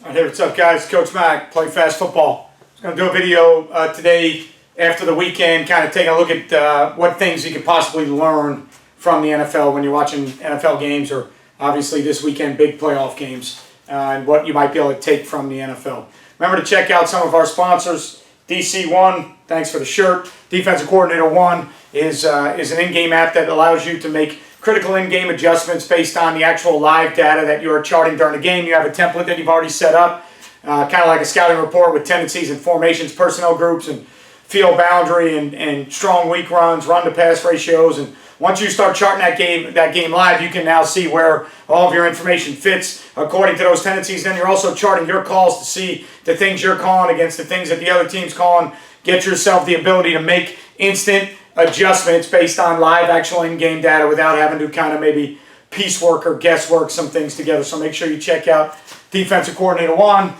All right, hey, what's up, guys? Coach Mac, Play Fast Football. I'm going to do a video today after the weekend, kind of taking a look at what things you could possibly learn from the NFL when you're watching NFL games, or obviously this weekend, big playoff games, and what you might be able to take from the NFL. Remember to check out some of our sponsors. DC1, thanks for the shirt. Defensive Coordinator 1 is an in-game app that allows you to make critical in-game adjustments based on the actual live data that you're charting during the game. You have a template that you've already set up, kind of like a scouting report with tendencies and formations, personnel groups, and field boundary, and strong weak runs, run-to-pass ratios. And once you start charting that game live, you can now see where all of your information fits according to those tendencies. Then you're also charting your calls to see the things you're calling against the things that the other team's calling. Get yourself the ability to make instant adjustments based on live actual in-game data without having to kind of maybe piecework or guesswork some things together. So make sure you check out Defensive Coordinator 1,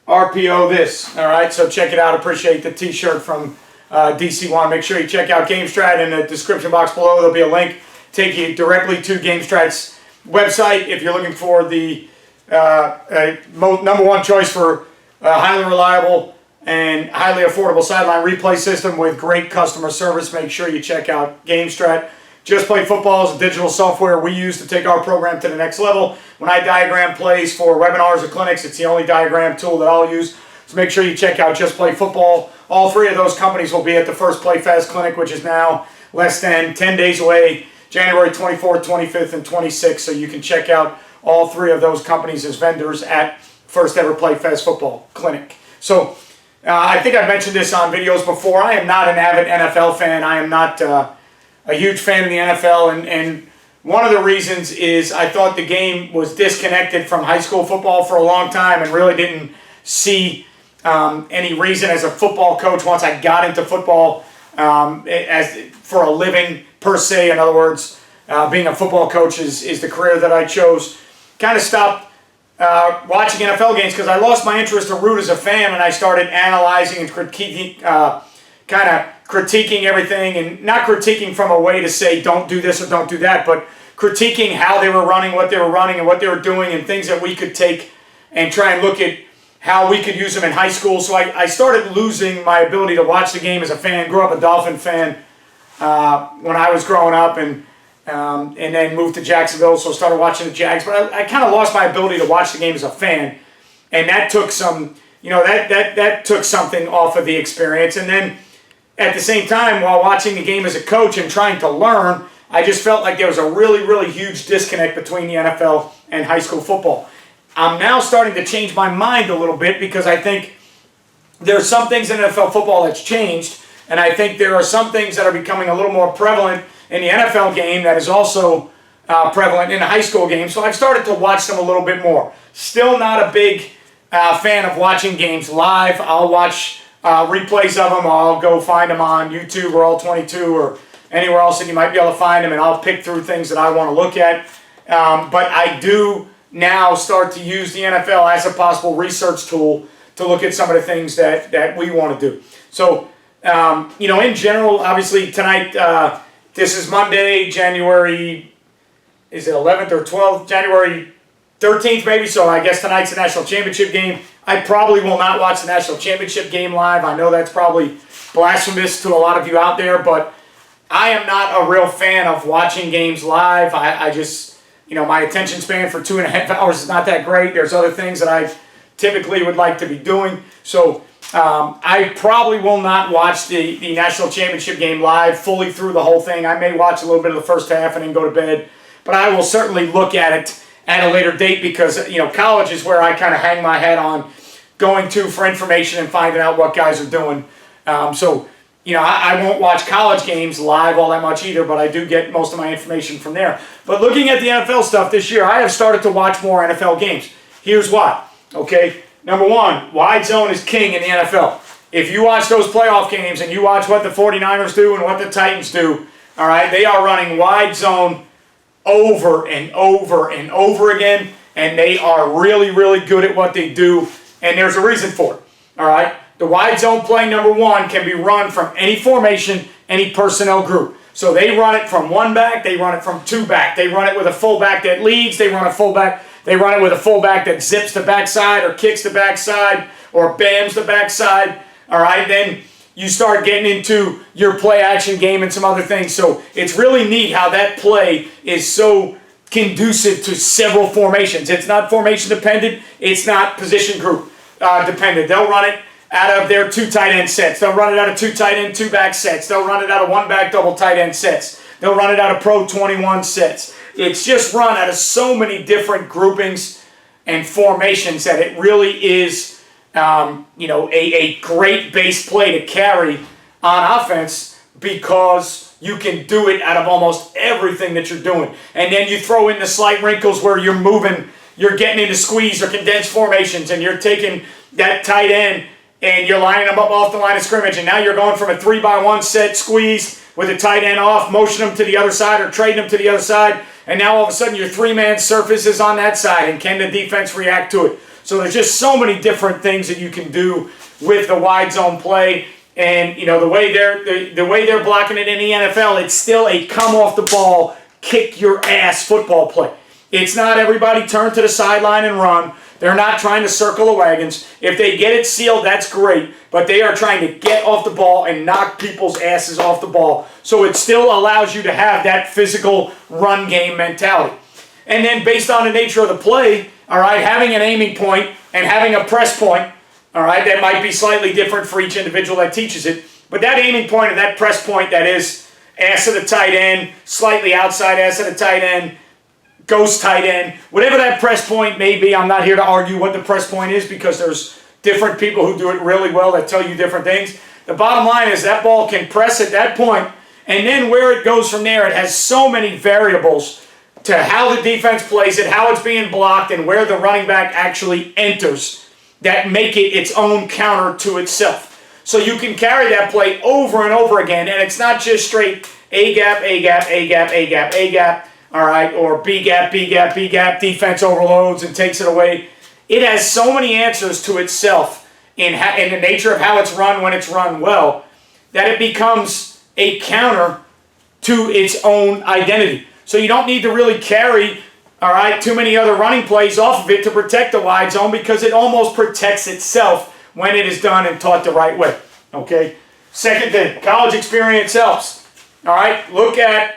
RPO this. All right, so check it out. Appreciate the t-shirt from DC1. Make sure you check out GameStrat in the description box below. There'll be a link take you directly to GameStrat's website if you're looking for the number one choice for highly reliable and highly affordable sideline replay system with great customer service. Make sure you check out GameStrat. Just Play Football is a digital software we use to take our program to the next level. When I diagram plays for webinars or clinics, it's the only diagram tool that I'll use. So make sure you check out Just Play Football. All three of those companies will be at the first Play Fast Clinic, which is now less than 10 days away, January 24th, 25th, and 26th. So you can check out all three of those companies as vendors at first ever Play Fast Football Clinic. So I think I've mentioned this on videos before. I am not an avid NFL fan. I am not a huge fan of the NFL, and one of the reasons is I thought the game was disconnected from high school football for a long time and really didn't see any reason as a football coach once I got into football as for a living per se. In other words, being a football coach is the career that I chose. Kind of stopped watching NFL games because I lost my interest to root as a fan, and I started analyzing and critiquing, kind of critiquing everything, and not critiquing from a way to say don't do this or don't do that, but critiquing how they were running, what they were running, and what they were doing, and things that we could take and try and look at how we could use them in high school. So I started losing my ability to watch the game as a fan. Grew up a Dolphin fan when I was growing up, and then moved to Jacksonville, so started watching the Jags. But I kind of lost my ability to watch the game as a fan, and that took some, that took something off of the experience. And then at the same time, while watching the game as a coach and trying to learn, I just felt like there was a really, really huge disconnect between the NFL and high school football. I'm now starting to change my mind a little bit because I think there are some things in NFL football that's changed, and I think there are some things that are becoming a little more prevalent in the NFL game that is also prevalent in the high school game. So I've started to watch them a little bit more. Still not a big fan of watching games live. I'll watch replays of them. I'll go find them on YouTube or All-22 or anywhere else that you might be able to find them, and I'll pick through things that I want to look at. But I do now start to use the NFL as a possible research tool to look at some of the things that we want to do. So, in general, obviously tonight, this is Monday, January, is it 11th or 12th? January 13th maybe, so I guess tonight's the National Championship game. I probably will not watch the National Championship game live. I know that's probably blasphemous to a lot of you out there, but I am not a real fan of watching games live. I just, my attention span for 2.5 hours is not that great. There's other things that I typically would like to be doing. So I probably will not watch the National Championship game live fully through the whole thing. I may watch a little bit of the first half and then go to bed, but I will certainly look at it at a later date because, college is where I kind of hang my head on going to for information and finding out what guys are doing. I won't watch college games live all that much either, but I do get most of my information from there. But looking at the NFL stuff this year, I have started to watch more NFL games. Here's why, okay? Number one, wide zone is king in the NFL. If you watch those playoff games and you watch what the 49ers do and what the Titans do, all right, they are running wide zone over and over and over again, and they are really, really good at what they do, and there's a reason for it, all right? The wide zone play, number one, can be run from any formation, any personnel group. So they run it from one back, they run it from two back, they run it with a fullback that leads, they run a fullback they run it with a fullback that zips the backside or kicks the backside or bams the backside. All right, then you start getting into your play action game and some other things. So it's really neat how that play is so conducive to several formations. It's not formation dependent. It's not position group dependent. They'll run it out of their 2 tight end sets. They'll run it out of 2 tight end, 2 back sets. They'll run it out of 1 back double tight end sets. They'll run it out of Pro 21 sets. It's just run out of so many different groupings and formations that it really is a great base play to carry on offense, because you can do it out of almost everything that you're doing. And then you throw in the slight wrinkles where you're moving, you're getting into squeeze or condensed formations, and you're taking that tight end and you're lining them up off the line of scrimmage, and now you're going from a 3-by-1 set squeeze with the tight end off, motion them to the other side or trading them to the other side, and now all of a sudden your 3-man surface is on that side, and can the defense react to it? So there's just so many different things that you can do with the wide zone play. And the way they're blocking it in the NFL, it's still a come off the ball, kick your ass football play. It's not everybody turn to the sideline and run. They're not trying to circle the wagons. If they get it sealed, that's great. But they are trying to get off the ball and knock people's asses off the ball. So it still allows you to have that physical run game mentality. And then based on the nature of the play, all right, having an aiming point and having a press point, all right, that might be slightly different for each individual that teaches it. But that aiming point and that press point that is ass of the tight end, slightly outside ass of the tight end, ghost tight end, whatever that press point may be. I'm not here to argue what the press point is, because there's different people who do it really well that tell you different things. The bottom line is that ball can press at that point, and then where it goes from there, it has so many variables to how the defense plays it, how it's being blocked, and where the running back actually enters that make it its own counter to itself. So you can carry that play over and over again, and it's not just straight A-gap, A-gap, A-gap, A-gap, A-gap, all right, or B-gap, B-gap, B-gap, defense overloads and takes it away. It has so many answers to itself in the nature of how it's run when it's run well, that it becomes a counter to its own identity. So you don't need to really carry, all right, too many other running plays off of it to protect the wide zone, because it almost protects itself when it is done and taught the right way, okay? Second thing, college experience helps. All right, look at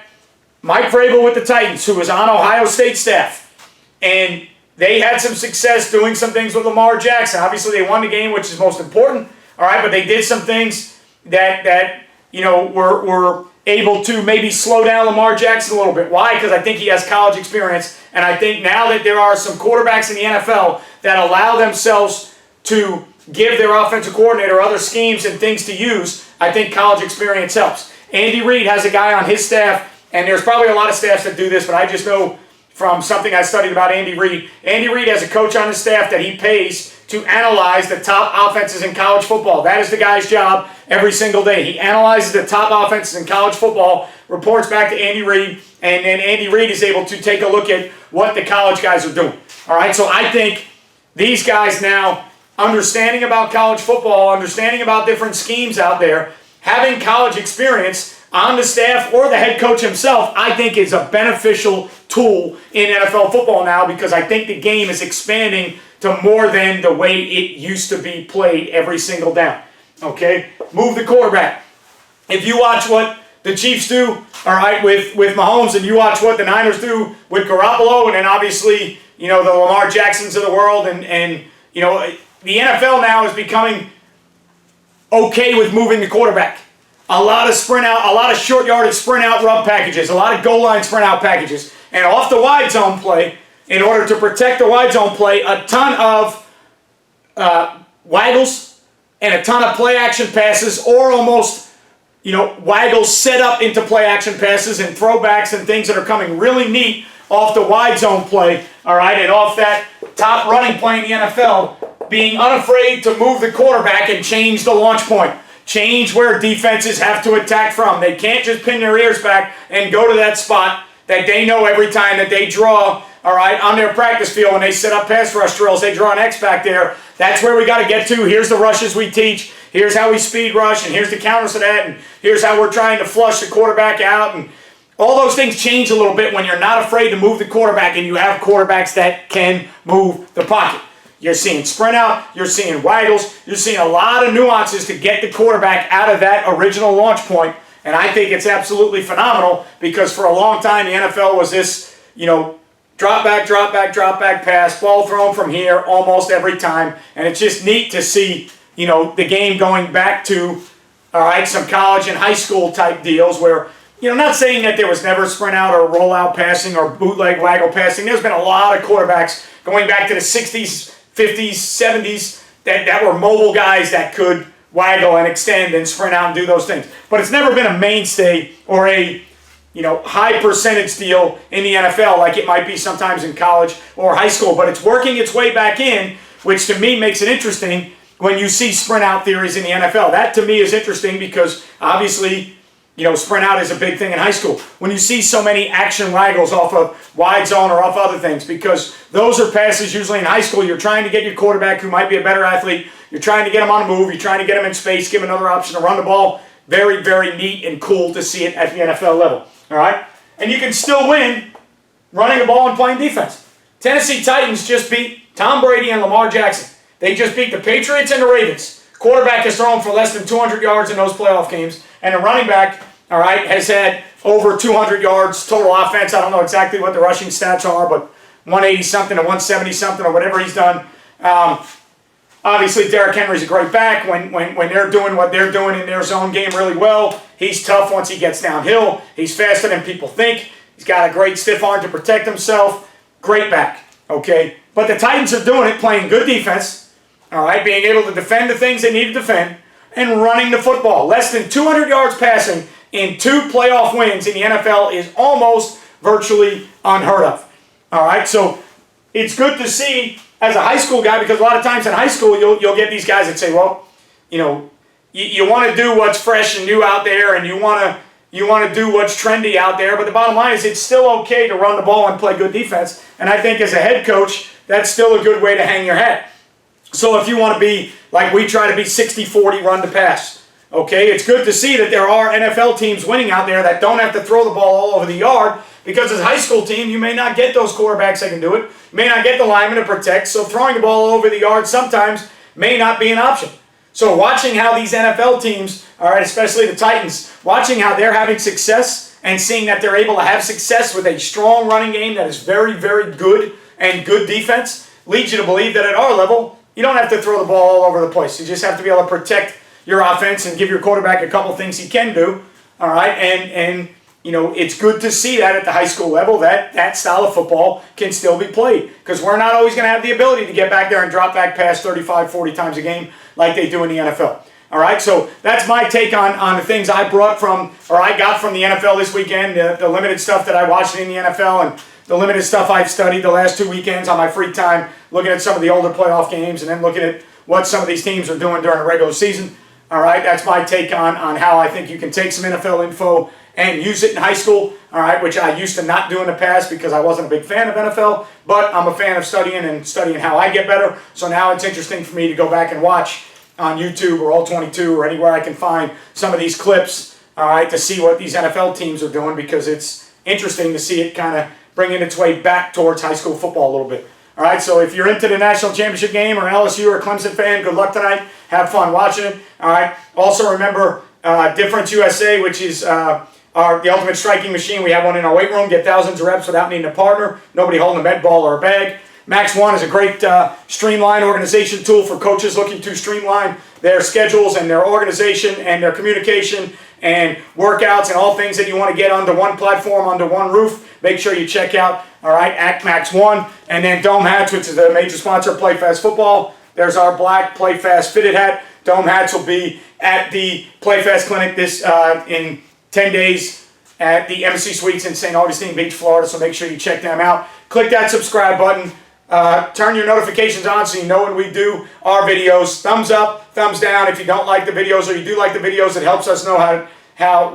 Mike Vrabel with the Titans, who was on Ohio State staff, and they had some success doing some things with Lamar Jackson. Obviously, they won the game, which is most important, all right, but they did some things that were able to maybe slow down Lamar Jackson a little bit. Why? Because I think he has college experience, and I think now that there are some quarterbacks in the NFL that allow themselves to give their offensive coordinator other schemes and things to use, I think college experience helps. Andy Reid has a guy on his staff, and there's probably a lot of staffs that do this, but I just know from something I studied about Andy Reid. Andy Reid has a coach on his staff that he pays to analyze the top offenses in college football. That is the guy's job every single day. He analyzes the top offenses in college football, reports back to Andy Reid, and then Andy Reid is able to take a look at what the college guys are doing. All right, so I think these guys now, understanding about college football, understanding about different schemes out there, having college experience on the staff or the head coach himself, I think is a beneficial tool in NFL football now, because I think the game is expanding to more than the way it used to be played every single down. Okay? Move the quarterback. If you watch what the Chiefs do, all right, with Mahomes, and you watch what the Niners do with Garoppolo, and then obviously, the Lamar Jacksons of the world, and the NFL now is becoming okay with moving the quarterback. A lot of sprint out, a lot of short yardage sprint out rub packages, a lot of goal line sprint out packages, and off the wide zone play, in order to protect the wide zone play, a ton of waggles and a ton of play action passes, or almost, waggles set up into play action passes and throwbacks and things that are coming really neat off the wide zone play, all right, and off that top running play in the NFL, being unafraid to move the quarterback and change the launch point. Change where defenses have to attack from. They can't just pin their ears back and go to that spot that they know every time that they draw, all right, on their practice field when they set up pass rush drills. They draw an X back there. That's where we got to get to. Here's the rushes we teach. Here's how we speed rush, and here's the counters to that, and here's how we're trying to flush the quarterback out, and All those things change a little bit when you're not afraid to move the quarterback and you have quarterbacks that can move the pocket. You're seeing sprint out, you're seeing waggles, you're seeing a lot of nuances to get the quarterback out of that original launch point. And I think it's absolutely phenomenal because for a long time the NFL was this, drop back pass, ball thrown from here almost every time. And it's just neat to see, the game going back to, some college and high school type deals where, not saying that there was never sprint out or rollout passing or bootleg waggle passing. There's been a lot of quarterbacks going back to the 60s, 50s, 70s that were mobile guys that could waggle and extend and sprint out and do those things. But it's never been a mainstay or a high percentage deal in the NFL like it might be sometimes in college or high school. But it's working its way back in, which to me makes it interesting when you see sprint out theories in the NFL. That to me is interesting because obviously, sprint out is a big thing in high school. When you see so many action waggles off of wide zone or off other things, because those are passes usually in high school. You're trying to get your quarterback who might be a better athlete. You're trying to get him on the move. You're trying to get him in space, give him another option to run the ball. Very, very neat and cool to see it at the NFL level. All right? And you can still win running the ball and playing defense. Tennessee Titans just beat Tom Brady and Lamar Jackson. They just beat the Patriots and the Ravens. Quarterback has thrown for less than 200 yards in those playoff games. And the running back, has had over 200 yards total offense. I don't know exactly what the rushing stats are, but 180-something to 170-something or whatever he's done. Obviously, Derrick Henry's a great back when they're doing what they're doing in their zone game really well. He's tough once he gets downhill. He's faster than people think. He's got a great stiff arm to protect himself. Great back, okay? But the Titans are doing it, playing good defense, being able to defend the things they need to defend, and running the football. Less than 200 yards passing in 2 playoff wins in the NFL is almost virtually unheard of. All right, so it's good to see as a high school guy, because a lot of times in high school you'll get these guys that say, well, you want to do what's fresh and new out there, and you want to do what's trendy out there. But the bottom line is it's still okay to run the ball and play good defense. And I think as a head coach, that's still a good way to hang your hat. So if you want to be like we try to be 60-40 run to pass. Okay, it's good to see that there are NFL teams winning out there that don't have to throw the ball all over the yard, because as a high school team, you may not get those quarterbacks that can do it. You may not get the linemen to protect, so throwing the ball all over the yard sometimes may not be an option. So watching how these NFL teams, especially the Titans, watching how they're having success and seeing that they're able to have success with a strong running game that is very, very good and good defense, leads you to believe that at our level, you don't have to throw the ball all over the place. You just have to be able to protect your offense and give your quarterback a couple things he can do, and it's good to see that at the high school level that style of football can still be played, because we're not always going to have the ability to get back there and drop back pass 35, 40 times a game like they do in the NFL. All right, so that's my take on the things I got from the NFL this weekend, the limited stuff that I watched in the NFL and the limited stuff I've studied the last 2 weekends on my free time, looking at some of the older playoff games and then looking at what some of these teams are doing during the regular season. All right, that's my take on how I think you can take some NFL info and use it in high school, which I used to not do in the past because I wasn't a big fan of NFL, but I'm a fan of studying how I get better. So now it's interesting for me to go back and watch on YouTube or All-22 or anywhere I can find some of these clips, to see what these NFL teams are doing, because it's interesting to see it kind of bringing its way back towards high school football a little bit. All right, so if you're into the national championship game or LSU or Clemson fan, good luck tonight. Have fun watching it. All right. Also remember DifferenceUSA, which is the ultimate striking machine. We have one in our weight room. Get thousands of reps without needing a partner. Nobody holding a med ball or a bag. Max One is a great streamline organization tool for coaches looking to streamline their schedules and their organization and their communication and workouts and all things that you want to get onto one platform, under one roof. Make sure you check out, at Max One. And then Dome Hats, which is a major sponsor of Play Fast Football. There's our black Play Fast fitted hat. Dome Hats will be at the Play Fast Clinic in 10 days at the Embassy Suites in St. Augustine Beach, Florida. So make sure you check them out. Click that subscribe button. Turn your notifications on so you know when we do our videos. Thumbs up, thumbs down if you don't like the videos, or you do like the videos. It helps us know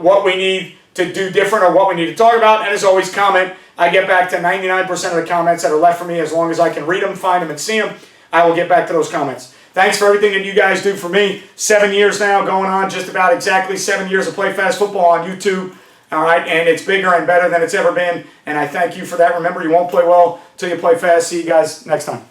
what we need to do different or what we need to talk about. And as always, comment. I get back to 99% of the comments that are left for me. As long as I can read them, find them, and see them, I will get back to those comments. Thanks for everything that you guys do for me. 7 years now, going on just about exactly 7 years of Play Fast Football on YouTube. All right, and it's bigger and better than it's ever been, and I thank you for that. Remember, you won't play well till you play fast. See you guys next time.